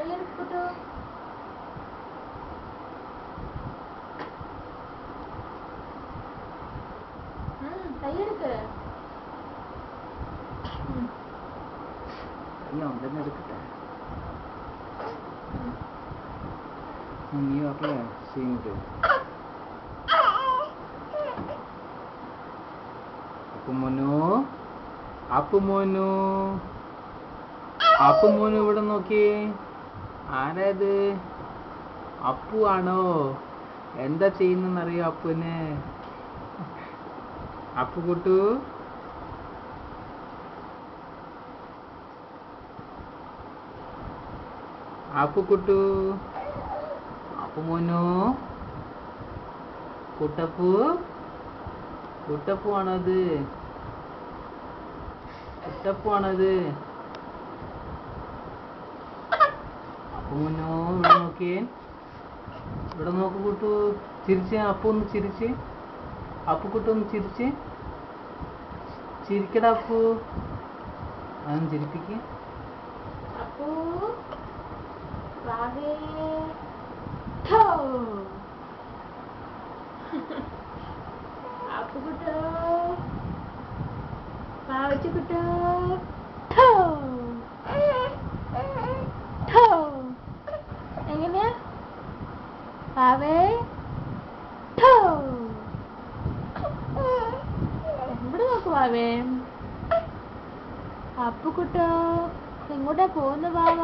കൈയെടുക്കട്ടോ. കൈയെടുക്ക്. ഉണ്ടെന്ന് എടുക്കട്ടെ. നീ ഒക്കെ ചെയ്യുന്നത് അപ്പുമോനു ഇവിടെ നോക്കിയേ. ആരാത്? അപ്പു ആണോ? എന്താ ചെയ്യുന്നറിയോ അപ്പുന്? അപ്പുകുട്ടു അപ്പുകുട്ടു അപ്പുമോനു കുട്ടപ്പു കുട്ടപ്പു ആണത്? കുട്ടപ്പു ആണത്? അപ്പുമോനു ഇവിടെ നോക്കിയേ. ഇവിടെ നോക്ക് കുട്ടു. ചിരിച്ച്. അപ്പു ഒന്ന് ചിരിച്ച്. അപ്പുകുട്ടു ഒന്ന് ചിരിച്ച്. ചിരിക്കടാ അപ്പു. അതൊന്ന് ചിരിപ്പിക്ക്. അപ്പു വാവേ അപ്പുകുട്ടോ പാവച്ചുകുട്ടോ എങ്ങനെയാ? വാവേ എവിടെ നോക്ക് വാവേ. അപ്പുകുട്ടോ എങ്ങോട്ടാ പോകുന്ന വാവ?